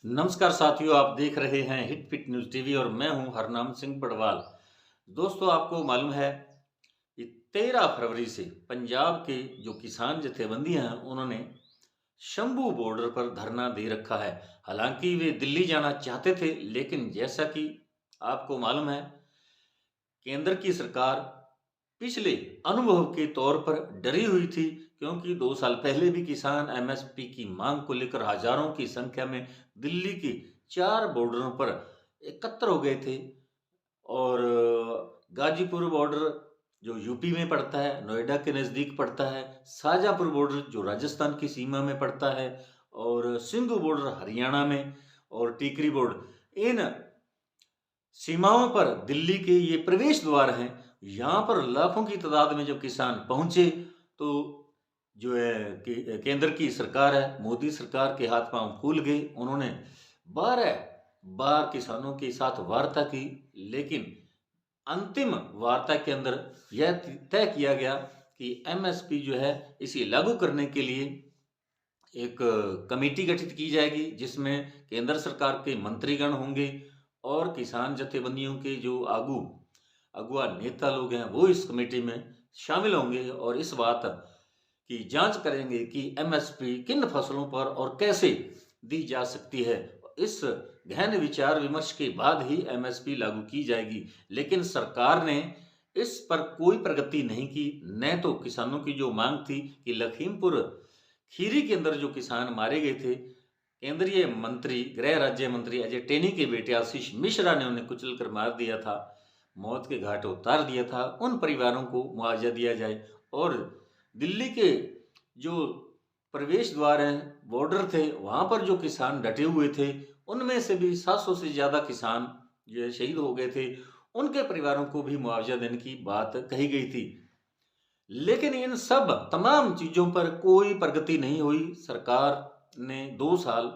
नमस्कार साथियों, आप देख रहे हैं हिट फिट न्यूज टीवी और मैं हूं हरनाम सिंह बड़वाल। दोस्तों, आपको मालूम है कि 13 फरवरी से पंजाब के जो किसान जथेबंदियां हैं उन्होंने शंभू बॉर्डर पर धरना दे रखा है। हालांकि वे दिल्ली जाना चाहते थे, लेकिन जैसा कि आपको मालूम है, केंद्र की सरकार पिछले अनुभव के तौर पर डरी हुई थी, क्योंकि 2 साल पहले भी किसान एमएसपी की मांग को लेकर हजारों की संख्या में दिल्ली की 4 बॉर्डरों पर एकत्र हो गए थे। और गाजीपुर बॉर्डर जो यूपी में पड़ता है, नोएडा के नज़दीक पड़ता है, शाहजहाँपुर बॉर्डर जो राजस्थान की सीमा में पड़ता है, और सिंघू बॉर्डर हरियाणा में, और टीकरी बॉर्डर, इन सीमाओं पर दिल्ली के ये प्रवेश द्वार हैं। यहाँ पर लाखों की तादाद में जब किसान पहुंचे तो जो है कि केंद्र की सरकार है, मोदी सरकार के हाथ पांव फूल गए। उन्होंने 12 बार किसानों के साथ वार्ता की, लेकिन अंतिम वार्ता के अंदर यह तय किया गया कि एमएसपी जो है इसे लागू करने के लिए एक कमेटी गठित की जाएगी, जिसमें केंद्र सरकार के मंत्रीगण होंगे और किसान जथेबंदियों के जो अगुआ नेता लोग हैं वो इस कमेटी में शामिल होंगे और इस बात की जांच करेंगे कि एमएसपी किन फसलों पर और कैसे दी जा सकती है। इस गहन विचार विमर्श के बाद ही एमएसपी लागू की जाएगी, लेकिन सरकार ने इस पर कोई प्रगति नहीं की। न तो किसानों की जो मांग थी कि लखीमपुर खीरी के अंदर जो किसान मारे गए थे, केंद्रीय मंत्री गृह राज्य मंत्री अजय टेनी के बेटे आशीष मिश्रा ने उन्हें कुचल कर मार दिया था, मौत के घाट उतार दिया था, उन परिवारों को मुआवजा दिया जाए। और दिल्ली के जो प्रवेश द्वार हैं, बॉर्डर थे, वहां पर जो किसान डटे हुए थे, उनमें से भी 700 से ज्यादा किसान जो है शहीद हो गए थे, उनके परिवारों को भी मुआवजा देने की बात कही गई थी। लेकिन इन सब तमाम चीजों पर कोई प्रगति नहीं हुई। सरकार ने 2 साल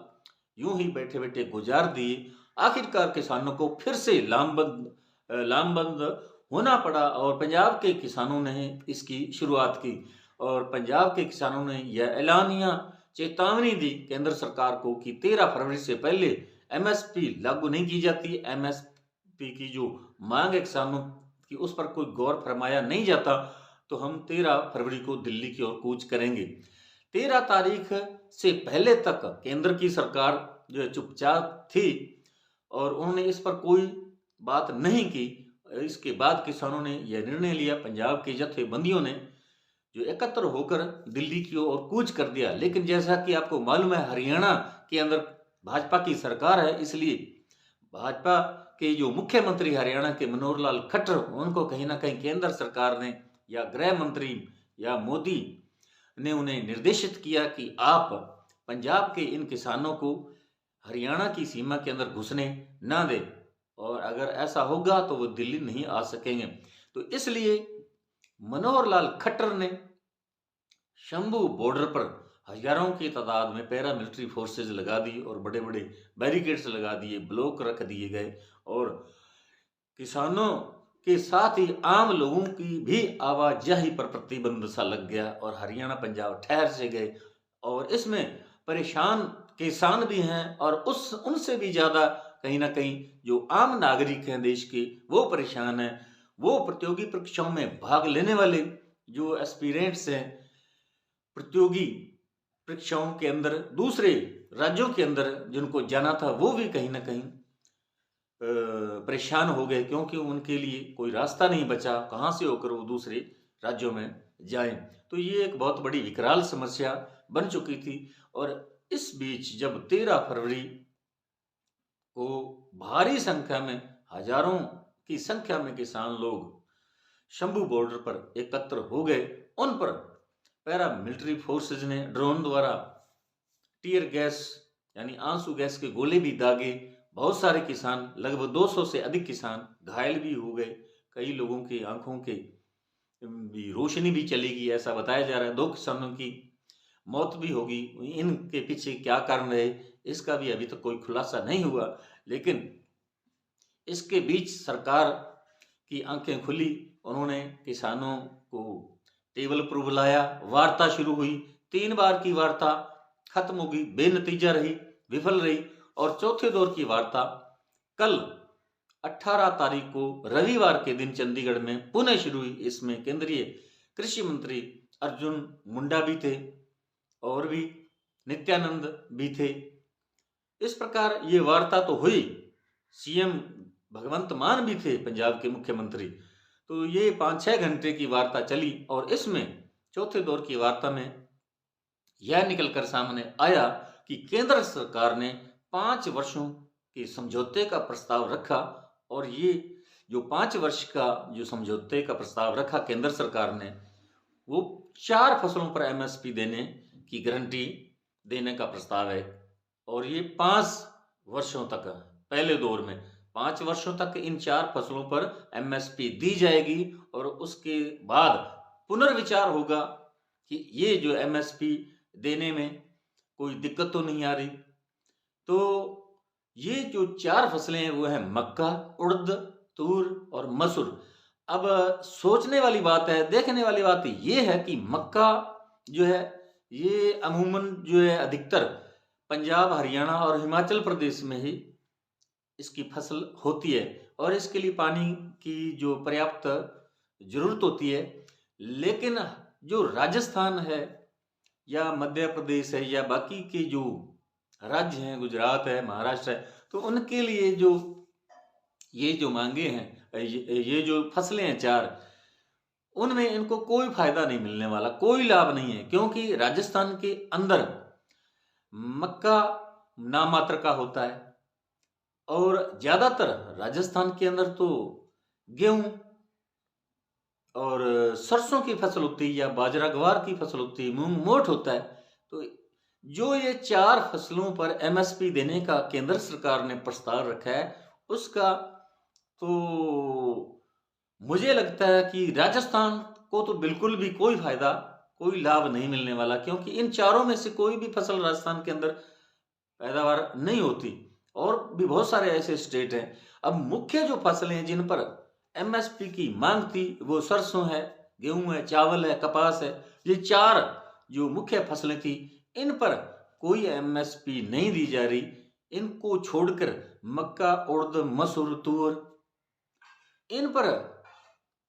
यूं ही बैठे बैठे गुजार दिए। आखिरकार किसानों को फिर से लामबंद होना पड़ा और पंजाब के किसानों ने इसकी शुरुआत की। और पंजाब के किसानों ने यह ऐलानिया चेतावनी दी केंद्र सरकार को कि 13 फरवरी से पहले एमएसपी लागू नहीं की जाती। एमएसपी की जो मांग है किसानों की, उस पर कोई गौर फरमाया नहीं जाता, तो हम 13 फरवरी को दिल्ली की ओर कूच करेंगे। 13 तारीख से पहले तक केंद्र की सरकार जो है चुपचाप थी और उन्होंने इस पर कोई बात नहीं की। इसके बाद किसानों ने यह निर्णय लिया, पंजाब के जथेबंदियों ने जो एकत्र होकर दिल्ली की ओर कूच कर दिया। लेकिन जैसा कि आपको मालूम है, हरियाणा के अंदर भाजपा की सरकार है, इसलिए भाजपा के जो मुख्यमंत्री हरियाणा के मनोहर लाल खट्टर, उनको कहीं ना कहीं केंद्र सरकार ने या गृह मंत्री या मोदी ने उन्हें निर्देशित किया कि आप पंजाब के इन किसानों को हरियाणा की सीमा के अंदर घुसने ना दें, और अगर ऐसा होगा तो वो दिल्ली नहीं आ सकेंगे। तो इसलिए मनोहर लाल खट्टर ने शंभू बॉर्डर पर हजारों की तादाद में पैरामिलिट्री फोर्सेज लगा दी और बड़े बड़े बैरिकेड्स लगा दिए, ब्लॉक रख दिए गए, और किसानों के साथ ही आम लोगों की भी आवाजाही पर प्रतिबंध सा लग गया और हरियाणा पंजाब ठहर से गए। और इसमें परेशान किसान भी हैं और उस उनसे भी ज्यादा कहीं ना कहीं जो आम नागरिक हैं देश के, वो परेशान हैं। वो प्रतियोगी परीक्षाओं में भाग लेने वाले जो एस्पिरेंट्स हैं, प्रतियोगी परीक्षाओं के अंदर दूसरे राज्यों के अंदर जिनको जाना था, वो भी कहीं ना कहीं परेशान हो गए, क्योंकि उनके लिए कोई रास्ता नहीं बचा, कहाँ से होकर वो दूसरे राज्यों में जाएं। तो ये एक बहुत बड़ी विकराल समस्या बन चुकी थी। और इस बीच जब 13 फरवरी को भारी संख्या में, हजारों की संख्या में किसान लोग शंभू बॉर्डर पर एकत्र हो गए, उन पर पैरा मिलिट्री फोर्सेज ने ड्रोन द्वारा टीयर गैस यानी आंसू गैस के गोले भी दागे। बहुत सारे किसान, लगभग 200 से अधिक किसान घायल भी हो गए। कई लोगों की आंखों के भी रोशनी भी चली गई, ऐसा बताया जा रहा है। 2 किसानों की मौत भी होगी। इनके पीछे क्या कारण रहे, इसका भी अभी तक कोई खुलासा नहीं हुआ। लेकिन इसके बीच सरकार की आंखें खुली, उन्होंने किसानों को टेबल पर बुलाया, वार्ता शुरू हुई। 3 बार की वार्ता खत्म हो गई, बेनतीजा रही, विफल रही। और चौथे दौर की वार्ता कल 18 तारीख को रविवार के दिन चंडीगढ़ में पुनः शुरू हुई। इसमें केंद्रीय कृषि मंत्री अर्जुन मुंडा भी थे और भी नित्यानंद भी थे। इस प्रकार ये वार्ता तो हुई, सीएम भगवंत मान भी थे पंजाब के मुख्यमंत्री। तो ये 5-6 घंटे की वार्ता चली और इसमें चौथे दौर की वार्ता में यह निकलकर सामने आया कि केंद्र सरकार ने 5 वर्षों के समझौते का प्रस्ताव रखा और ये जो 5 वर्ष का जो समझौते का प्रस्ताव रखा केंद्र सरकार ने, वो 4 फसलों पर एमएसपी देने की गारंटी देने का प्रस्ताव है और ये 5 वर्षों तक, पहले दौर में 5 वर्षों तक इन 4 फसलों पर एमएसपी दी जाएगी और उसके बाद पुनर्विचार होगा कि ये जो एमएसपी देने में कोई दिक्कत तो नहीं आ रही। तो ये जो 4 फसलें हैं वो है मक्का, उड़द, तूर और मसूर। अब सोचने वाली बात है, देखने वाली बात ये है कि मक्का जो है ये अमूमन जो है अधिकतर पंजाब, हरियाणा और हिमाचल प्रदेश में ही इसकी फसल होती है और इसके लिए पानी की जो पर्याप्त जरूरत होती है। लेकिन जो राजस्थान है या मध्य प्रदेश है या बाकी के जो राज्य हैं, गुजरात है, महाराष्ट्र है, तो उनके लिए जो ये जो मांगे हैं, ये जो फसलें हैं 4, उनमें इनको कोई फायदा नहीं मिलने वाला, कोई लाभ नहीं है, क्योंकि राजस्थान के अंदर मक्का नाम मात्र का होता है और ज्यादातर राजस्थान के अंदर तो गेहूं और सरसों की फसल होती है या बाजरा ग्वार की फसल होती है, मूंग मोठ होता है। तो जो ये 4 फसलों पर एमएसपी देने का केंद्र सरकार ने प्रस्ताव रखा है, उसका तो मुझे लगता है कि राजस्थान को तो बिल्कुल भी कोई फायदा, कोई लाभ नहीं मिलने वाला, क्योंकि इन चारों में से कोई भी फसल राजस्थान के अंदर पैदावार नहीं होती और भी बहुत सारे ऐसे स्टेट हैं। अब मुख्य जो फसलें हैं जिन पर एमएसपी की मांग थी वो सरसों है, गेहूं है, चावल है, कपास है। ये 4 जो मुख्य फसलें थी इन पर कोई एमएसपी नहीं दी जा रही। इनको छोड़कर मक्का, उड़द, मसूर, तूर, इन पर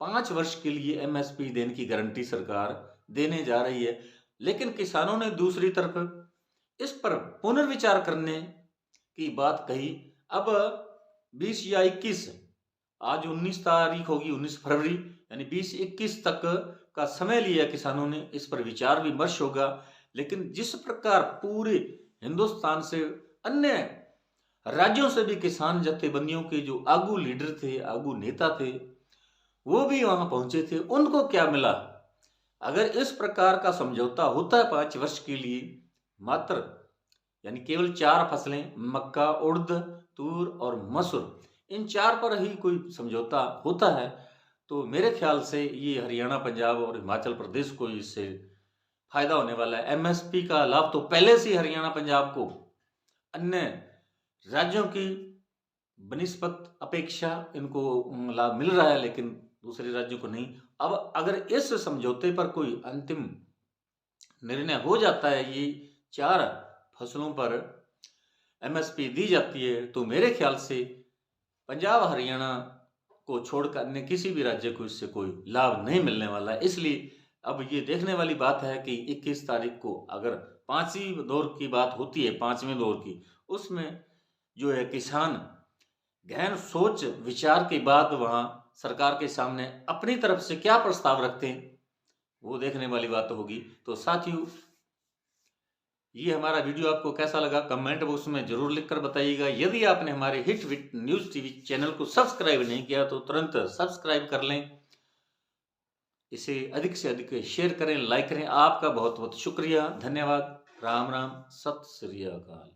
5 वर्ष के लिए एमएसपी देने की गारंटी सरकार देने जा रही है। लेकिन किसानों ने दूसरी तरफ इस पर पुनर्विचार करने की बात कही। अब 20 या 21, आज 19 तारीख होगी, 19 फरवरी, यानी 20-21 तक का समय लिया किसानों ने, इस पर विचार विमर्श होगा। लेकिन जिस प्रकार पूरे हिंदुस्तान से, अन्य राज्यों से भी किसान जत्थेबंदियों के जो आगू लीडर थे, आगू नेता थे, वो भी वहां पहुंचे थे, उनको क्या मिला? अगर इस प्रकार का समझौता होता है 5 वर्ष के लिए मात्र, यानी केवल 4 फसलें मक्का, उड़द, तूर और मसूर, इन 4 पर ही कोई समझौता होता है, तो मेरे ख्याल से ये हरियाणा, पंजाब और हिमाचल प्रदेश को इससे फायदा होने वाला है। एमएसपी का लाभ तो पहले से हरियाणा, पंजाब को अन्य राज्यों की बनिस्बत अपेक्षा इनको लाभ मिल रहा है, लेकिन दूसरे राज्यों को नहीं। अब अगर इस समझौते पर कोई अंतिम निर्णय हो जाता है, ये 4 फसलों पर एमएसपी दी जाती है, तो मेरे ख्याल से पंजाब, हरियाणा को छोड़कर अन्य किसी भी राज्य को इससे कोई लाभ नहीं मिलने वाला है। इसलिए अब ये देखने वाली बात है कि 21 तारीख को अगर 5वीं दौर की बात होती है, 5वें दौर की, उसमें जो है किसान गहन सोच विचार के बाद वहां सरकार के सामने अपनी तरफ से क्या प्रस्ताव रखते हैं, वो देखने वाली बात होगी। तो साथियों, ये हमारा वीडियो आपको कैसा लगा कमेंट बॉक्स में जरूर लिखकर बताइएगा। यदि आपने हमारे हिट विट न्यूज टीवी चैनल को सब्सक्राइब नहीं किया तो तुरंत सब्सक्राइब कर लें, इसे अधिक से अधिक शेयर करें, लाइक करें। आपका बहुत बहुत शुक्रिया, धन्यवाद। राम राम, सत श्री अकाल।